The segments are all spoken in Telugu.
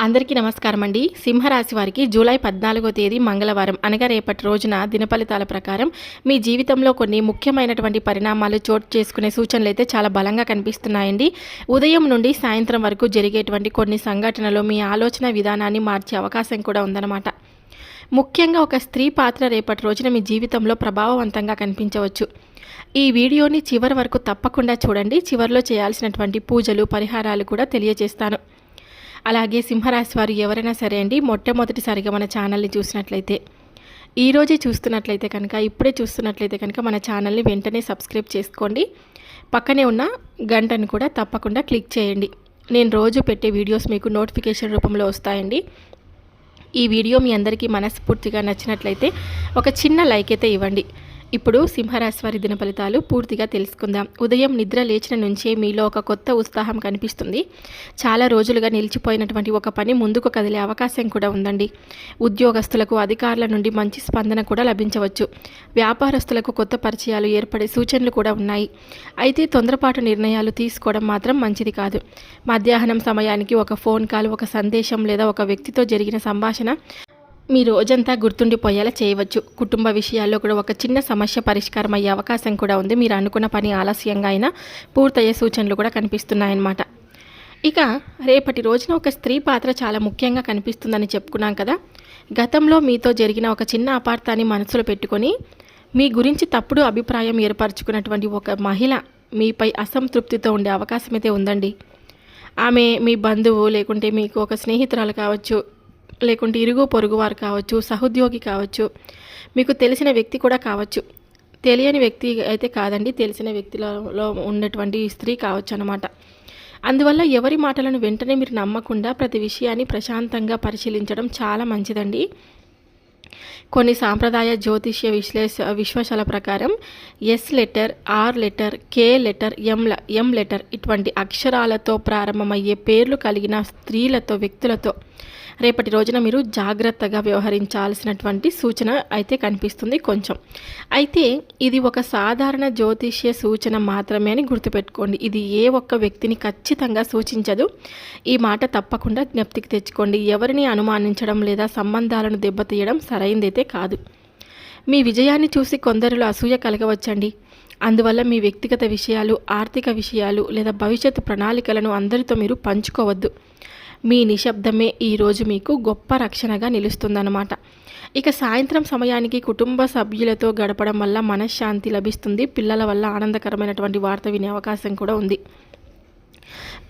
అందరికీ నమస్కారం అండి. సింహరాశి వారికి జూలై 14వ తేదీ మంగళవారం అనగా రేపటి రోజున దినఫలితాల ప్రకారం మీ జీవితంలో కొన్ని ముఖ్యమైనటువంటి పరిణామాలు చోటు చేసుకునే సూచనలు అయితే చాలా బలంగా కనిపిస్తున్నాయండి. ఉదయం నుండి సాయంత్రం వరకు జరిగేటువంటి కొన్ని సంఘటనలు మీ ఆలోచన విధానాన్ని మార్చే అవకాశం కూడా ఉందన్నమాట. ముఖ్యంగా ఒక స్త్రీ పాత్ర రేపటి రోజున మీ జీవితంలో ప్రభావవంతంగా కనిపించవచ్చు. ఈ వీడియోని చివరి వరకు తప్పకుండా చూడండి. చివరిలో చేయాల్సినటువంటి పూజలు పరిహారాలు కూడా తెలియజేస్తాను. అలాగే సింహరాశి వారు ఎవరైనా సరే అండి, మొట్టమొదటిసారిగా మన ఛానల్ని చూసినట్లయితే, ఈరోజే చూస్తున్నట్లయితే కనుక, ఇప్పుడే చూస్తున్నట్లయితే కనుక మన ఛానల్ని వెంటనే సబ్స్క్రైబ్ చేసుకోండి. పక్కనే ఉన్న గంటను కూడా తప్పకుండా క్లిక్ చేయండి. నేను రోజు పెట్టే వీడియోస్ మీకు నోటిఫికేషన్ రూపంలో వస్తాయండి. ఈ వీడియో మీ అందరికీ మనస్ఫూర్తిగా నచ్చినట్లయితే ఒక చిన్న లైక్ అయితే ఇవ్వండి. ఇప్పుడు సింహరాశి వారి దిన ఫలితాలు పూర్తిగా తెలుసుకుందాం. ఉదయం నిద్ర లేచిన నుంచే మీలో ఒక కొత్త ఉత్సాహం కనిపిస్తుంది. చాలా రోజులుగా నిలిచిపోయినటువంటి ఒక పని ముందుకు కదిలే అవకాశం కూడా ఉందండి. ఉద్యోగస్తులకు అధికారుల నుండి మంచి స్పందన కూడా లభించవచ్చు. వ్యాపారస్తులకు కొత్త పరిచయాలు ఏర్పడే సూచనలు కూడా ఉన్నాయి. అయితే తొందరపాటు నిర్ణయాలు తీసుకోవడం మాత్రం మంచిది కాదు. మధ్యాహ్నం సమయానికి ఒక ఫోన్ కాల్, ఒక సందేశం లేదా ఒక వ్యక్తితో జరిగిన సంభాషణ మీ రోజంతా గుర్తుండిపోయేలా చేయవచ్చు. కుటుంబ విషయాల్లో కూడా ఒక చిన్న సమస్య పరిష్కారం అయ్యే అవకాశం కూడా ఉంది. మీరు అనుకున్న పని ఆలస్యంగా అయినా పూర్తయ్యే సూచనలు కూడా కనిపిస్తున్నాయన్నమాట. ఇక రేపటి రోజున ఒక స్త్రీ పాత్ర చాలా ముఖ్యంగా కనిపిస్తుందని చెప్పుకున్నాం కదా. గతంలో మీతో జరిగిన ఒక చిన్న అపార్థాన్ని మనసులో పెట్టుకొని మీ గురించి తప్పుడు అభిప్రాయం ఏర్పరచుకున్నటువంటి ఒక మహిళ మీపై అసంతృప్తితో ఉండే అవకాశం అయితే ఉందండి. ఆమె మీ బంధువు, లేకుంటే మీకు ఒక స్నేహితురాలు కావచ్చు, లేకుంటే ఇరుగు పొరుగు వారు కావచ్చు, సహోద్యోగి కావచ్చు, మీకు తెలిసిన వ్యక్తి కూడా కావచ్చు. తెలియని వ్యక్తి అయితే కాదండి, తెలిసిన వ్యక్తిలో ఉన్నటువంటి స్త్రీ కావచ్చు అన్నమాట. అందువల్ల ఎవరి మాటలను వెంటనే మీరు నమ్మకుండా ప్రతి విషయాన్ని ప్రశాంతంగా పరిశీలించడం చాలా మంచిదండి. కొన్ని సాంప్రదాయ జ్యోతిష్య విశ్వాసాల ప్రకారం S letter, R letter, K letter, M letter ఇటువంటి అక్షరాలతో ప్రారంభమయ్యే పేర్లు కలిగిన స్త్రీలతో, వ్యక్తులతో రేపటి రోజున మీరు జాగ్రత్తగా వ్యవహరించాల్సినటువంటి సూచన అయితే కనిపిస్తుంది కొంచెం. అయితే ఇది ఒక సాధారణ జ్యోతిష్య సూచన మాత్రమే అని గుర్తుపెట్టుకోండి. ఇది ఏ ఒక్క వ్యక్తిని ఖచ్చితంగా సూచించదు. ఈ మాట తప్పకుండా జ్ఞప్తికి తెచ్చుకోండి. ఎవరిని అనుమానించడం లేదా సంబంధాలను దెబ్బతీయడం సరైందైతే కాదు. మీ విజయాన్ని చూసి కొందరిలో అసూయ కలగవచ్చండి. అందువల్ల మీ వ్యక్తిగత విషయాలు, ఆర్థిక విషయాలు లేదా భవిష్యత్తు ప్రణాళికలను అందరితో మీరు పంచుకోవద్దు. మీ నిశ్శబ్దమే ఈరోజు మీకు గొప్ప రక్షణగా నిలుస్తుందన్నమాట. ఇక సాయంత్రం సమయానికి కుటుంబ సభ్యులతో గడపడం వల్ల మనశ్శాంతి లభిస్తుంది. పిల్లల వల్ల ఆనందకరమైనటువంటి వార్త వినే అవకాశం కూడా ఉంది.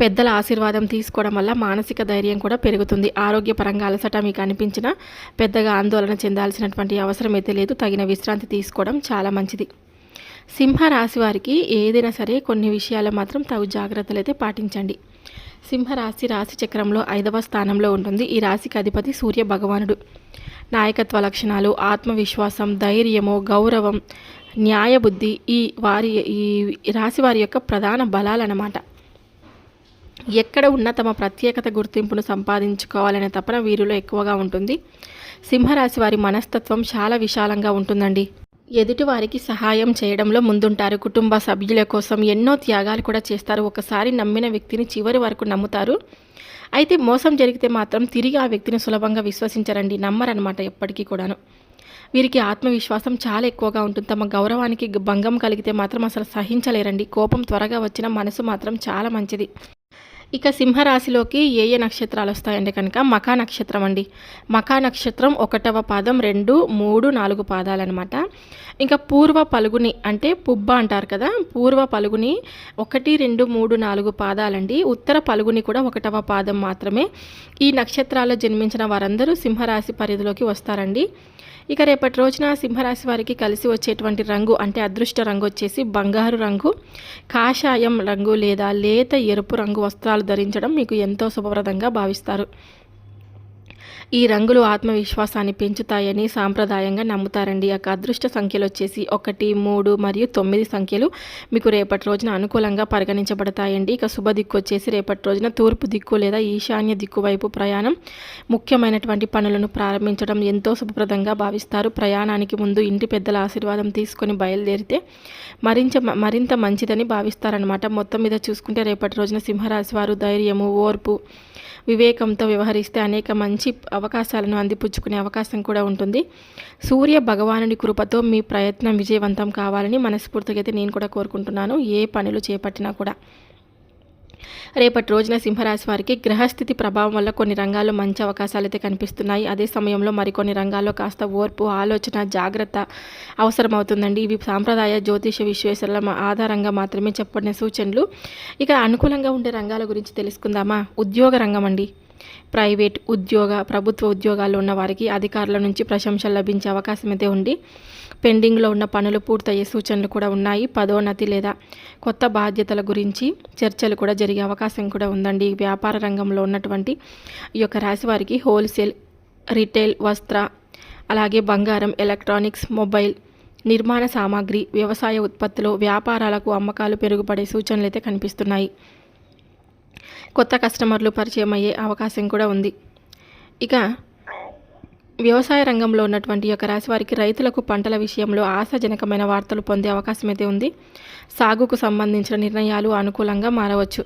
పెద్దల ఆశీర్వాదం తీసుకోవడం వల్ల మానసిక ధైర్యం కూడా పెరుగుతుంది. ఆరోగ్యపరంగా అలసట మీకు అనిపించినా పెద్దగా ఆందోళన చెందాల్సినటువంటి అవసరం అయితే లేదు. తగిన విశ్రాంతి తీసుకోవడం చాలా మంచిది. సింహరాశి వారికి ఏదైనా సరే కొన్ని విషయాలు మాత్రం తగు జాగ్రత్తలు అయితే పాటించండి. సింహరాశి రాశి చక్రంలో 5వ స్థానంలో ఉంటుంది. ఈ రాశికి అధిపతి సూర్య భగవానుడు. నాయకత్వ లక్షణాలు, ఆత్మవిశ్వాసం, ధైర్యము, గౌరవం, న్యాయబుద్ధి ఈ రాశి వారి యొక్క ప్రధాన బలాలన్నమాట. ఎక్కడ ఉన్నా తమ ప్రత్యేకత గుర్తింపును సంపాదించుకోవాలనే తపన వీరిలో ఎక్కువగా ఉంటుంది. సింహరాశి వారి మనస్తత్వం చాలా విశాలంగా ఉంటుందండి. ఎదుటివారికి సహాయం చేయడంలో ముందుంటారు. కుటుంబ సభ్యుల కోసం ఎన్నో త్యాగాలు కూడా చేస్తారు. ఒకసారి నమ్మిన వ్యక్తిని చివరి వరకు నమ్ముతారు. అయితే మోసం జరిగితే మాత్రం తిరిగి ఆ వ్యక్తిని సులభంగా విశ్వసించరండి, నమ్మరనమాట ఎప్పటికీ కూడాను. వీరికి ఆత్మవిశ్వాసం చాలా ఎక్కువగా ఉంటుంది. తమ గౌరవానికి భంగం కలిగితే మాత్రం అసలు సహించలేరండి. కోపం త్వరగా వచ్చిన మనసు మాత్రం చాలా మంచిది. ఇక సింహరాశిలోకి ఏ నక్షత్రాలు వస్తాయంటే కనుక మఖా నక్షత్రం అండి. మఖా నక్షత్రం 1వ పాదం, 2, 3, 4 పాదాలన్నమాట. ఇంకా పూర్వ పలుగుని అంటే పుబ్బ అంటారు కదా, పూర్వ పలుగుని 1, 2, 3, 4 పాదాలండి. ఉత్తర పలుగుని కూడా 1వ పాదం మాత్రమే. ఈ నక్షత్రాల్లో జన్మించిన వారందరూ సింహరాశి పరిధిలోకి వస్తారండి. ఇక రేపటి రోజున సింహరాశి వారికి కలిసి వచ్చేటువంటి రంగు అంటే అదృష్ట రంగు వచ్చేసి బంగారు రంగు, కాషాయం రంగు లేదా లేత ఎరుపు రంగు వస్త్రాలు ధరించడం మీకు ఎంతో శుభప్రదంగా భావిస్తారు. ఈ రంగులు ఆత్మవిశ్వాసాన్ని పెంచుతాయని సాంప్రదాయంగా నమ్ముతారండి. యొక్క అదృష్ట సంఖ్యలు వచ్చేసి 1, 3 మరియు 9 సంఖ్యలు మీకు రేపటి రోజున అనుకూలంగా పరిగణించబడతాయండి. ఇక శుభ దిక్కు వచ్చేసి రేపటి రోజున తూర్పు దిక్కు లేదా ఈశాన్య దిక్కు వైపు ప్రయాణం, ముఖ్యమైనటువంటి పనులను ప్రారంభించడం ఎంతో శుభప్రదంగా భావిస్తారు. ప్రయాణానికి ముందు ఇంటి పెద్దల ఆశీర్వాదం తీసుకొని బయలుదేరితే మరింత మంచిదని భావిస్తారనమాట. మొత్తం మీద చూసుకుంటే రేపటి రోజున సింహరాశి వారు ధైర్యము, ఓర్పు, వివేకంతో వ్యవహరిస్తే అనేక మంచి అవకాశాలను అందిపుచ్చుకునే అవకాశం కూడా ఉంటుంది. సూర్య భగవానుడి కృపతో మీ ప్రయత్నం విజయవంతం కావాలని మనస్ఫూర్తిగా అయితే నేను కూడా కోరుకుంటున్నాను. ఏ పనులు చేపట్టినా కూడా రేపటి రోజున సింహరాశి వారికి గ్రహస్థితి ప్రభావం వల్ల కొన్ని రంగాల్లో మంచి అవకాశాలు అయితే కనిపిస్తున్నాయి. అదే సమయంలో మరికొన్ని రంగాల్లో కాస్త ఓర్పు, ఆలోచన, జాగ్రత్త అవసరమవుతుందండి. ఇవి సాంప్రదాయ జ్యోతిష విశ్లేషణల ఆధారంగా మాత్రమే చెప్పబడిన సూచనలు. ఇక అనుకూలంగా ఉండే రంగాల గురించి తెలుసుకుందామా. ఉద్యోగ రంగం అండి. ప్రైవేట్ ప్రభుత్వ ఉద్యోగాల్లో ఉన్న వారికి అధికారుల నుంచి ప్రశంసలు లభించే అవకాశం అయితే ఉంది. పెండింగ్లో ఉన్న పనులు పూర్తయ్యే సూచనలు కూడా ఉన్నాయి. పదోన్నతి లేదా కొత్త బాధ్యతల గురించి చర్చలు కూడా జరిగే అవకాశం కూడా ఉందండి. వ్యాపార రంగంలో ఉన్నటువంటి ఈ యొక్క రాశి వారికి హోల్సేల్, రిటైల్, వస్త్ర, అలాగే బంగారం, ఎలక్ట్రానిక్స్, మొబైల్, నిర్మాణ సామాగ్రి, వ్యవసాయ ఉత్పత్తులు, వ్యాపారాలకు అమ్మకాలు పెరుగుపడే సూచనలు అయితే కనిపిస్తున్నాయి. కొత్త కస్టమర్లు పరిచయం అయ్యే అవకాశం కూడా ఉంది. ఇక వ్యవసాయ రంగంలో ఉన్నటువంటి యొక్క రాశి వారికి రైతులకు పంటల విషయంలో ఆశాజనకమైన వార్తలు పొందే అవకాశం అయితే ఉంది. సాగుకు సంబంధించిన నిర్ణయాలు అనుకూలంగా మారవచ్చు.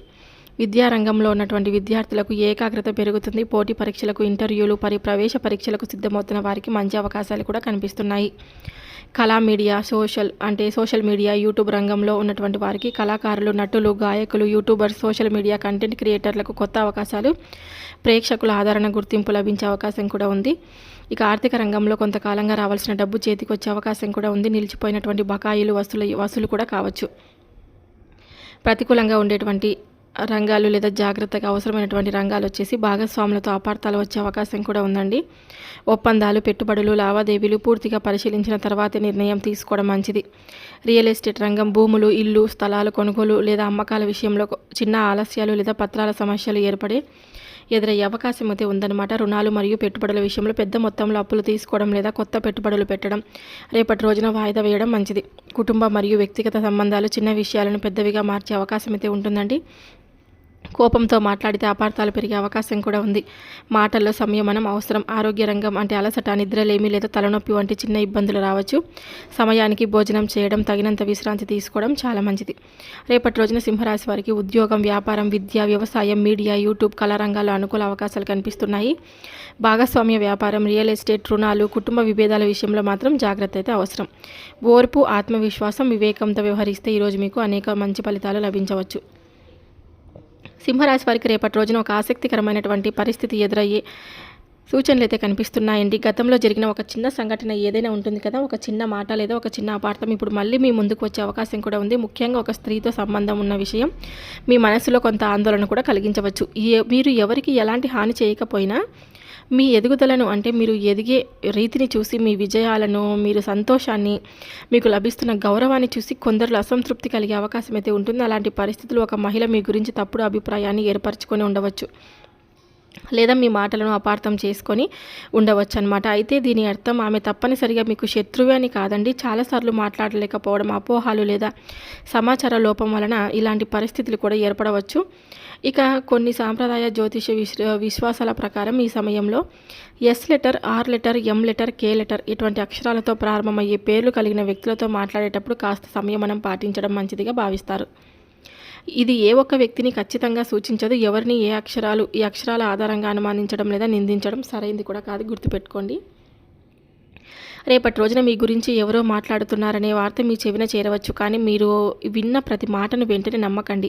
విద్యారంగంలో ఉన్నటువంటి విద్యార్థులకు ఏకాగ్రత పెరుగుతుంది. పోటీ పరీక్షలకు, ఇంటర్వ్యూలు, ప్రవేశ పరీక్షలకు సిద్ధమవుతున్న వారికి మంచి అవకాశాలు కూడా కనిపిస్తున్నాయి. కళా మీడియా, సోషల్ మీడియా, యూట్యూబ్ రంగంలో ఉన్నటువంటి వారికి కళాకారులు, నటులు, గాయకులు, యూట్యూబర్స్, సోషల్ మీడియా కంటెంట్ క్రియేటర్లకు కొత్త అవకాశాలు, ప్రేక్షకుల ఆదరణ, గుర్తింపు లభించే అవకాశం కూడా ఉంది. ఇక ఆర్థిక రంగంలో కొంతకాలంగా రావాల్సిన డబ్బు చేతికి వచ్చే అవకాశం కూడా ఉంది. నిలిచిపోయినటువంటి బకాయిలు వసూలు కూడా కావచ్చు. ప్రతికూలంగా ఉండేటువంటి రంగాలు లేదా జాగ్రత్తగా అవసరమైనటువంటి రంగాలు వచ్చేసి భాగస్వాములతో అపార్థాలు వచ్చే అవకాశం కూడా ఉందండి. ఒప్పందాలు, పెట్టుబడులు, లావాదేవీలు పూర్తిగా పరిశీలించిన తర్వాతే నిర్ణయం తీసుకోవడం మంచిది. రియల్ ఎస్టేట్ రంగం, భూములు, ఇల్లు, స్థలాలు కొనుగోలు లేదా అమ్మకాల విషయంలో చిన్న ఆలస్యాలు లేదా పత్రాల సమస్యలు ఎదురయ్యే అవకాశం అయితే ఉందన్నమాట. రుణాలు మరియు పెట్టుబడుల విషయంలో పెద్ద మొత్తంలో అప్పులు తీసుకోవడం లేదా కొత్త పెట్టుబడులు పెట్టడం రేపటి రోజున వాయిదా వేయడం మంచిది. కుటుంబ మరియు వ్యక్తిగత సంబంధాలు చిన్న విషయాలను పెద్దవిగా మార్చే అవకాశం అయితే ఉంటుందండి. కోపంతో మాట్లాడితే అపార్థాలు పెరిగే అవకాశం కూడా ఉంది. మాటల్లో సంయమనం అవసరం. ఆరోగ్య రంగం అంటే అలసట, నిద్రలేమి లేదా తలనొప్పి వంటి చిన్న ఇబ్బందులు రావచ్చు. సమయానికి భోజనం చేయడం, తగినంత విశ్రాంతి తీసుకోవడం చాలా మంచిది. రేపటి రోజున సింహరాశి వారికి ఉద్యోగం, వ్యాపారం, విద్య, వ్యవసాయం, మీడియా, యూట్యూబ్, కళా రంగాల్లో అనుకూల అవకాశాలు కనిపిస్తున్నాయి. భాగస్వామ్య వ్యాపారం, రియల్ ఎస్టేట్, రుణాలు, కుటుంబ విభేదాల విషయంలో మాత్రం జాగ్రత్త అయితే అవసరం. ఓర్పు, ఆత్మవిశ్వాసం, వివేకంతో వ్యవహరిస్తే ఈరోజు మీకు అనేక మంచి ఫలితాలు లభించవచ్చు. సింహరాశి వారికి రేపటి రోజున ఒక ఆసక్తికరమైనటువంటి పరిస్థితి ఎదురయ్యే సూచనలు అయితే కనిపిస్తున్నాయండి. గతంలో జరిగిన ఒక చిన్న సంఘటన ఏదైనా ఉంటుంది కదా, ఒక చిన్న మాట లేదా ఒక చిన్న అపార్థం ఇప్పుడు మళ్ళీ మీ ముందుకు వచ్చే అవకాశం కూడా ఉంది. ముఖ్యంగా ఒక స్త్రీతో సంబంధం ఉన్న విషయం మీ మనసులో కొంత ఆందోళన కూడా కలిగించవచ్చు. మీరు ఎవరికి ఎలాంటి హాని చేయకపోయినా మీ ఎదుగుదలను అంటే మీరు ఎదిగే రీతిని చూసి, మీ విజయాలను, మీరు సంతోషాన్ని, మీకు లభిస్తున్న గౌరవాన్ని చూసి కొందరు అసంతృప్తి కలిగే అవకాశం అయితే ఉంటుంది. అలాంటి పరిస్థితులు ఒక మహిళ మీ గురించి తప్పుడు అభిప్రాయాన్ని ఏర్పరచుకొని ఉండవచ్చు లేదా మీ మాటలను అపార్థం చేసుకొని ఉండవచ్చు అనమాట. అయితే దీని అర్థం ఆమె తప్పనిసరిగా మీకు శత్రువే అని కాదండి. చాలాసార్లు మాట్లాడలేకపోవడం, అపోహాలు లేదా సమాచార లోపం వలన ఇలాంటి పరిస్థితులు కూడా ఏర్పడవచ్చు. ఇక కొన్ని సాంప్రదాయ జ్యోతిష విశ్వాసాల ప్రకారం ఈ సమయంలో S letter, R letter, M letter, K letter ఇటువంటి అక్షరాలతో ప్రారంభమయ్యే పేర్లు కలిగిన వ్యక్తులతో మాట్లాడేటప్పుడు కాస్త సంయమనం పాటించడం మంచిదిగా భావిస్తారు. ఇది ఏ ఒక్క వ్యక్తిని ఖచ్చితంగా సూచించదు. ఎవరిని ఈ అక్షరాల ఆధారంగా అనుమానించడం లేదా నిందించడం సరైంది కూడా కాదు, గుర్తుపెట్టుకోండి. రేపటి రోజున మీ గురించి ఎవరో మాట్లాడుతున్నారనే వార్త మీ చెవిన చేరవచ్చు. కానీ మీరు విన్న ప్రతి మాటను వెంటనే నమ్మకండి.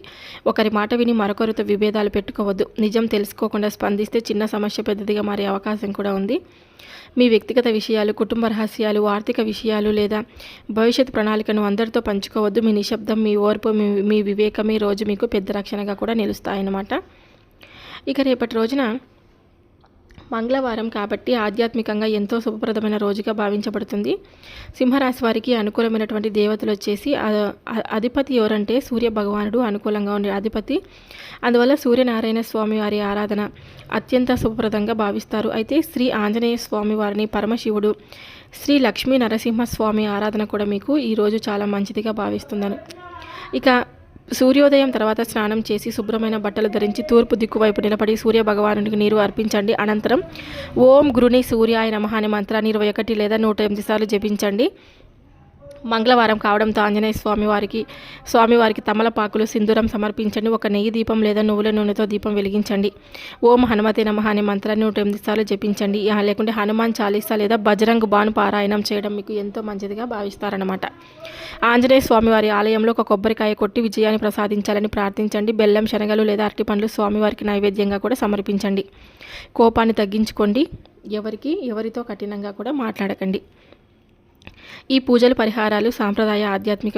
ఒకరి మాట విని మరొకరితో విభేదాలు పెట్టుకోవద్దు. నిజం తెలుసుకోకుండా స్పందిస్తే చిన్న సమస్య పెద్దదిగా మారే అవకాశం కూడా ఉంది. మీ వ్యక్తిగత విషయాలు, కుటుంబ రహస్యాలు, ఆర్థిక విషయాలు లేదా భవిష్యత్ ప్రణాళికను అందరితో పంచుకోవద్దు. మీ నిశ్శబ్దం, మీ ఓర్పు, మీ వివేకమే రోజు మీకు పెద్ద రక్షణగా కూడా నిలుస్తాయన్నమాట. ఇక రేపటి రోజున మంగళవారం కాబట్టి ఆధ్యాత్మికంగా ఎంతో శుభప్రదమైన రోజుగా భావించబడుతుంది. సింహరాశి వారికి అనుకూలమైనటువంటి దేవతలు వచ్చేసి అధిపతి ఎవరంటే సూర్య భగవానుడు అనుకూలంగా ఉండే అధిపతి. అందువల్ల సూర్యనారాయణ స్వామి వారి ఆరాధన అత్యంత శుభప్రదంగా భావిస్తారు. అయితే శ్రీ ఆంజనేయ స్వామి వారిని, పరమశివుడు, శ్రీ లక్ష్మీ నరసింహస్వామి ఆరాధన కూడా మీకు ఈరోజు చాలా మంచిదిగా భావిస్తున్నాను. ఇక సూర్యోదయం తర్వాత స్నానం చేసి శుభ్రమైన బట్టలు ధరించి తూర్పు దిక్కువైపు నిలబడి సూర్య భగవానుడికి నీరు అర్పించండి. అనంతరం ఓం గృణి సూర్యాయ నమః అనే మంత్రాన్ని 21 లేదా 108 సార్లు జపించండి. మంగళవారం కావడంతో ఆంజనేయ స్వామివారికి తమలపాకులు, సింధూరం సమర్పించండి. ఒక నెయ్యి దీపం లేదా నువ్వుల నూనెతో దీపం వెలిగించండి. ఓం హనుమతే నమః అనే మంత్రాన్ని 108 సార్లు జపించండి. లేకుంటే హనుమాన్ చాలీసా లేదా బజరంగ్ బాను పారాయణం చేయడం మీకు ఎంతో మంచిదిగా భావిస్తారన్నమాట. ఆంజనేయ స్వామివారి ఆలయంలో ఒక కొబ్బరికాయ కొట్టి విజయాన్ని ప్రసాదించాలని ప్రార్థించండి. బెల్లం, శనగలు లేదా అరటిపండ్లు స్వామివారికి నైవేద్యంగా కూడా సమర్పించండి. కోపాన్ని తగ్గించుకోండి. ఎవరితో కఠినంగా కూడా మాట్లాడకండి. ఈ పూజలు, పరిహారాలు సాంప్రదాయ ఆధ్యాత్మిక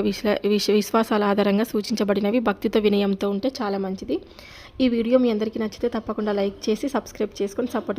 విశ్వాసాల ఆధారంగా సూచించబడినవి. భక్తితో, వినయంతో ఉంటే చాలా మంచిది. ఈ వీడియో మీ అందరికీ నచ్చితే తప్పకుండా లైక్ చేసి సబ్స్క్రైబ్ చేసుకొని సపోర్ట్